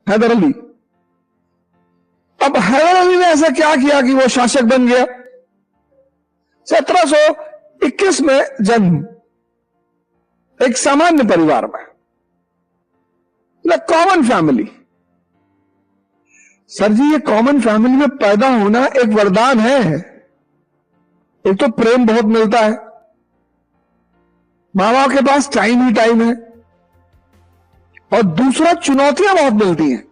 हैदर अली। अब हैदर अली ने ऐसा क्या किया कि वो शासक बन गया? 1721 में जन्म, एक सामान्य परिवार में, कॉमन फैमिली। सर जी, ये कॉमन फैमिली में पैदा होना एक वरदान है। एक तो प्रेम बहुत मिलता है, माँ बाप के पास टाइम ही टाइम है, और दूसरा चुनौतियां बहुत मिलती हैं,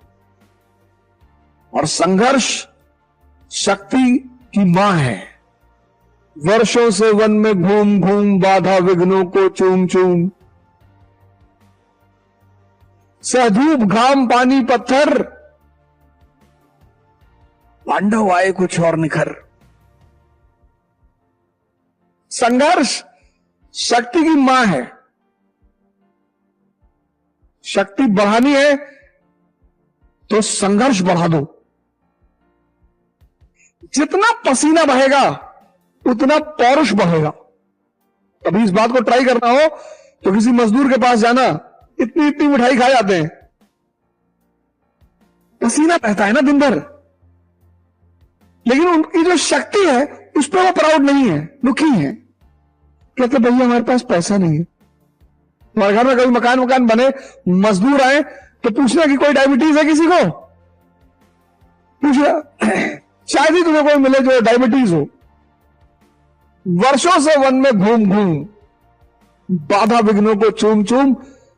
और संघर्ष शक्ति की मां है। वर्षों से वन में घूम घूम बाधा विघ्नों को चूम चूम, सहधूप घाम पानी पत्थर, पांडव आए कुछ और निखर। संघर्ष शक्ति की मां है। शक्ति बढ़ानी है तो संघर्ष बढ़ा दो। जितना पसीना बहेगा उतना पौरुष बढ़ेगा। कभी इस बात को ट्राई करना हो तो किसी मजदूर के पास जाना, इतनी इतनी मिठाई खा जाते हैं, पसीना बहता है ना दिन भर, लेकिन उनकी जो शक्ति है उस पर वो प्राउड नहीं है, दुखी है। कहते भैया हमारे पास पैसा नहीं है। हमारे घर में कभी मकान बने, मजदूर आए तो पूछना कि कोई डायबिटीज है किसी को, पूछना, शायद ही तुम्हें कोई मिले जो डायबिटीज हो। वर्षों से वन में घूम घूम बाधा विघ्नों को चूम चूम,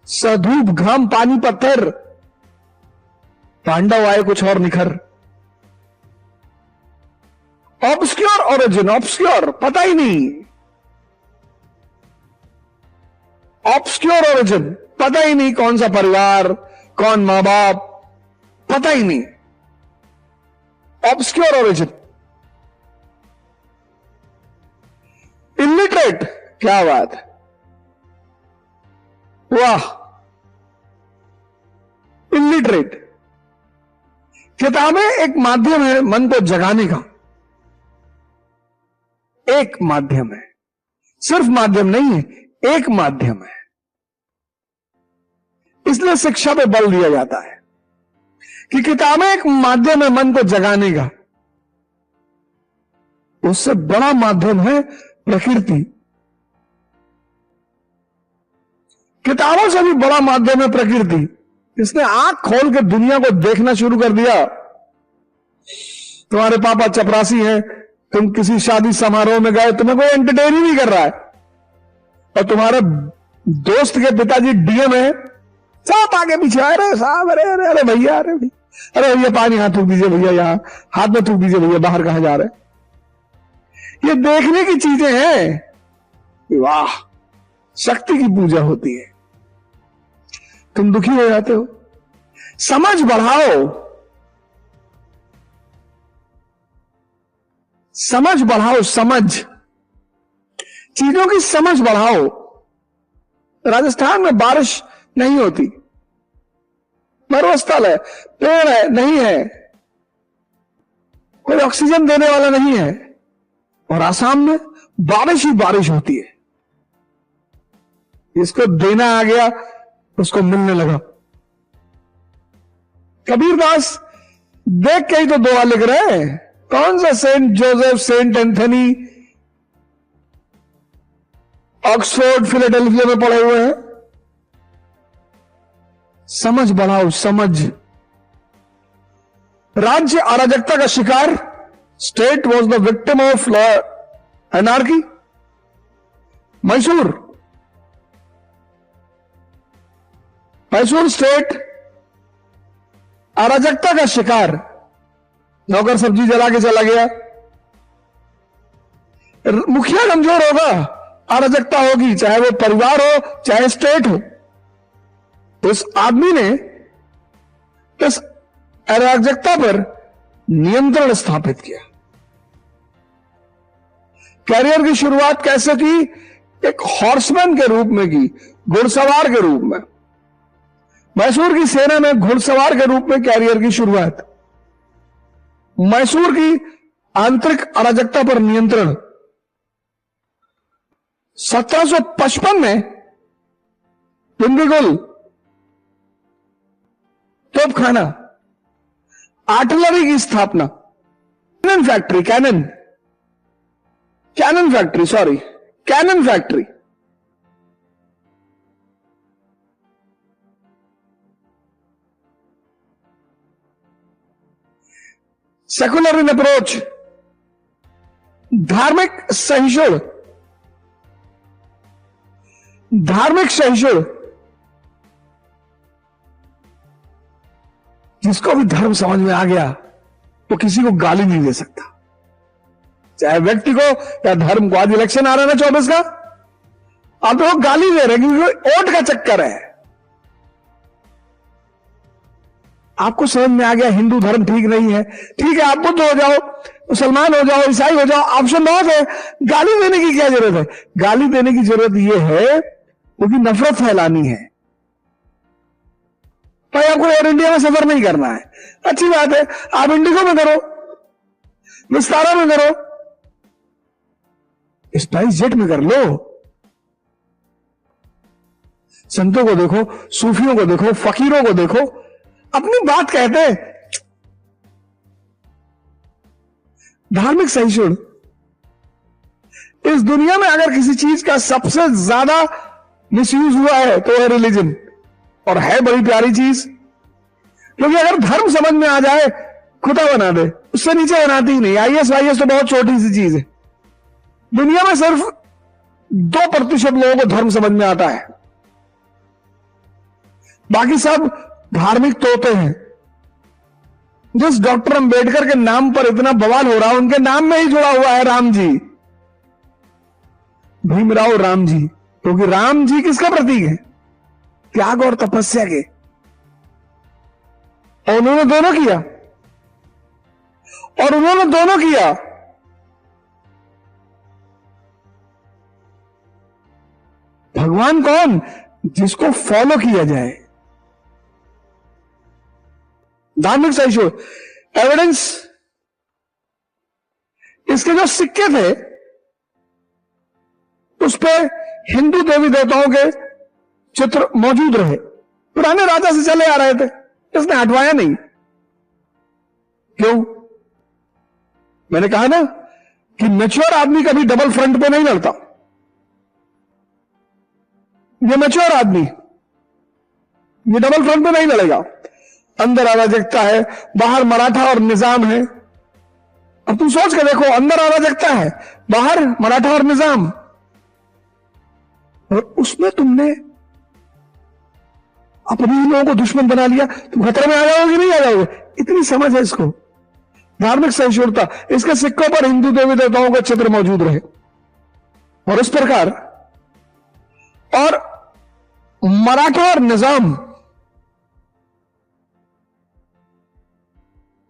सधूप घाम पानी पत्थर, पांडव आए कुछ और निखर। ऑब्सक्योर ओरिजिन, ऑब्सक्योर पता ही नहीं, ऑब्सक्योर ओरिजिन पता ही नहीं, कौन सा परिवार, कौन मां बाप, पता ही नहीं, ऑब्सक्योर ओरिजिन। इलिटरेट, क्या बात है, वाह, इलिटरेट। किताबें एक माध्यम है मन को जगाने का, एक माध्यम है, सिर्फ माध्यम नहीं है, एक माध्यम है। इसलिए शिक्षा पे बल दिया जाता है कि किताबें एक माध्यम है मन को जगाने का। उससे बड़ा माध्यम है प्रकृति। किताबों से भी बड़ा माध्यम है प्रकृति। इसने आंख खोल के दुनिया को देखना शुरू कर दिया। तुम्हारे पापा चपरासी हैं, तुम किसी शादी समारोह में गए, तुम्हें कोई एंटरटेन ही नहीं कर रहा है, और तुम्हारे दोस्त के पिताजी डीएम है, सब आगे पीछे आ रहे साहब, अरे अरे अरे भैया, अरे भैया पानी हाथ थूक दीजिए भैया, यहां हाथ में थूक दीजिए भैया, बाहर कहां जा रहे हैं। ये देखने की चीजें हैं। वाह, शक्ति की पूजा होती है। तुम दुखी हो जाते हो, समझ बढ़ाओ, समझ बढ़ाओ, समझ, चीजों की समझ बढ़ाओ। राजस्थान में बारिश नहीं होती, मरुस्थल है, पेड़ है नहीं है, कोई ऑक्सीजन देने वाला नहीं है, और आसाम में बारिश ही बारिश होती है। इसको देना आ गया, उसको मिलने लगा। कबीरदास देख के ही तो दुआ लिख रहे हैं। कौन सा Saint Joseph, Saint Anthony Oxford Philadelphia में पढ़े हुए हैं। समझ बढ़ाओ, समझ। राज्य अराजकता का शिकार, state was the victim of law anarchy. Mysore state अराजकता का शिकार, नौकर सब्जी जला के चला गया। मुखिया कमजोर होगा, अराजकता होगी, चाहे वो परिवार हो चाहे स्टेट हो। उस आदमी ने इस अराजकता पर नियंत्रण स्थापित किया। कैरियर की शुरुआत कैसे की? एक हॉर्समैन के रूप में की, घुड़सवार के रूप में। मैसूर की सेना में घुड़सवार के रूप में कैरियर की शुरुआत। मैसूर की आंतरिक अराजकता पर नियंत्रण। 1755 में डिंडीगुल तोपखाना, आर्टिलरी की स्थापना, cannon factory, cannon factory, sorry, cannon factory. Secular in approach, धार्मिक सहिष्णु, धार्मिक सहिष्णु, जिसको भी धर्म समझ में आ गया तो किसी को गाली नहीं दे सकता, चाहे व्यक्ति को या धर्म को। आज इलेक्शन आ रहा है ना 24 का, आप लोग गाली दे रहे हैं क्योंकि वोट का चक्कर है। आपको समझ में आ गया हिंदू धर्म ठीक नहीं है, ठीक है, आप बुद्ध हो जाओ, मुसलमान हो जाओ, ईसाई हो जाओ, ऑप्शन बहुत है। गाली देने की क्या जरूरत है? गाली देने की जरूरत यह है क्योंकि नफरत फैलानी है। भाई आपको एयर इंडिया में सफर नहीं करना है, अच्छी बात है, आप इंडिगो में करो, विस्तारा में करो, स्पाइस जेट में कर लो। संतों को देखो, सूफियों को देखो, फकीरों को देखो, अपनी बात कहते हैं। धार्मिक सहिष्णु, इस दुनिया में अगर किसी चीज का सबसे ज्यादा मिसयूज हुआ है तो है रिलीजन, और है बड़ी प्यारी चीज, क्योंकि अगर धर्म समझ में आ जाए खुदा बना दे, उससे नीचे बनाती ही नहीं। आईएएस वाईएएस तो बहुत छोटी सी चीज है, दुनिया में सिर्फ 2% लोगों को धर्म समझ में आता है, बाकी सब धार्मिक तोते हैं। जिस डॉक्टर अंबेडकर के नाम पर इतना बवाल हो रहा है, उनके नाम में ही जुड़ा हुआ है राम जी, भीमराव राम जी, क्योंकि राम जी किसका प्रतीक है? त्याग और तपस्या के। और उन्होंने दोनों किया, और उन्होंने दोनों किया। भगवान कौन? जिसको फॉलो किया जाए। धार्मिक सहिष्णु, एविडेंस, इसके जो सिक्के थे उस पे हिंदू देवी देवताओं के चित्र मौजूद रहे, पुराने राजा से चले आ रहे थे, इसने हटवाया नहीं। क्यों? मैंने कहा ना कि मैच्योर आदमी कभी डबल फ्रंट पे नहीं लड़ता। ये मैच्योर आदमी ये डबल फ्रंट पे नहीं लड़ेगा। अंदर अराजकता है, बाहर मराठा और निजाम है। अब तुम सोच के देखो, अंदर अराजकता है, बाहर मराठा और निजाम, और उसमें तुमने अपने ही लोगों को दुश्मन बना लिया, तुम खतरे में आ जाओगे नहीं आ जाओगे? इतनी समझ है इसको। धार्मिक सहिष्णुता, इसके सिक्कों पर हिंदू देवी देवताओं का चित्र मौजूद रहे, और इस प्रकार और मराठा और निजाम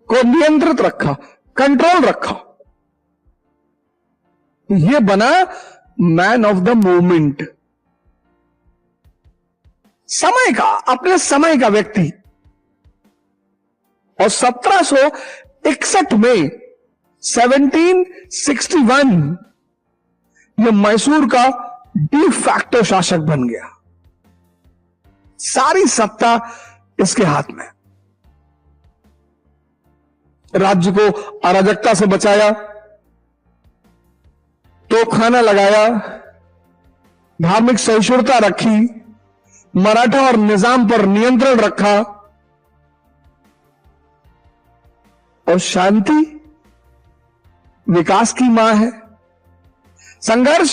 को नियंत्रित रखा, कंट्रोल रखा। यह बना मैन ऑफ द मूवमेंट, समय का, अपने समय का व्यक्ति। और 1761 में 1761 यह मैसूर का डी फैक्टो शासक बन गया। सारी सत्ता इसके हाथ में। राज्य को अराजकता से बचाया, तोपखाना लगाया, धार्मिक सहिष्णुता रखी, मराठा और निजाम पर नियंत्रण रखा, और शांति विकास की मां है, संघर्ष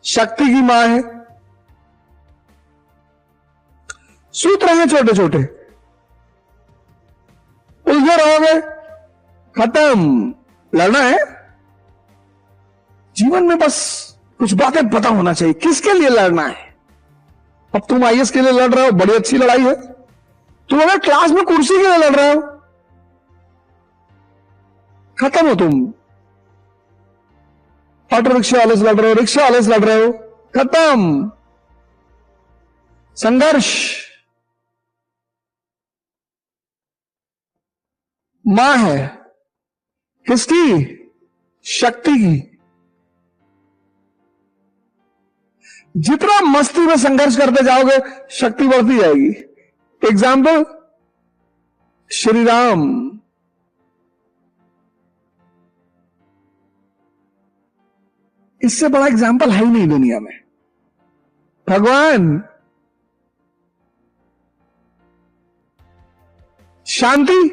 शक्ति की मां है। सूत्र हैं छोटे छोटे, उलझे रहोगे, खत्म। लड़ना है जीवन में, बस कुछ बातें पता होना चाहिए किसके लिए लड़ना है। अब तुम आईएएस के लिए लड़ रहे हो, बड़ी अच्छी लड़ाई है। तुम अगर क्लास में कुर्सी के लिए लड़ रहे हो, खत्म हो तुम। ऑटो रिक्शा वाले से लड़ रहे हो, रिक्शा वाले से लड़ रहे हो, खत्म। संघर्ष मां है किसकी? शक्ति की। जितना मस्ती में संघर्ष करते जाओगे, शक्ति बढ़ती जाएगी। एग्जाम्पल, श्री राम, इससे बड़ा एग्जाम्पल है ही नहीं दुनिया में। भगवान शांति,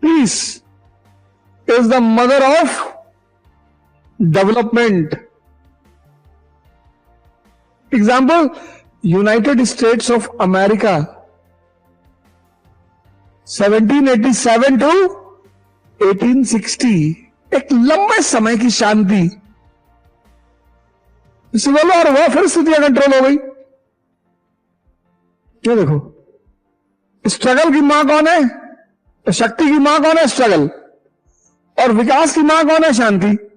peace is the mother of development. Example, United States of America 1787 to 1860, एक लंबे समय की शांति। सिविल और वो फिर स्थितियां कंट्रोल हो गई। ये देखो, स्ट्रगल की मां कौन है? शक्ति की मां कौन है? स्ट्रगल। और विकास की मां कौन है? शांति।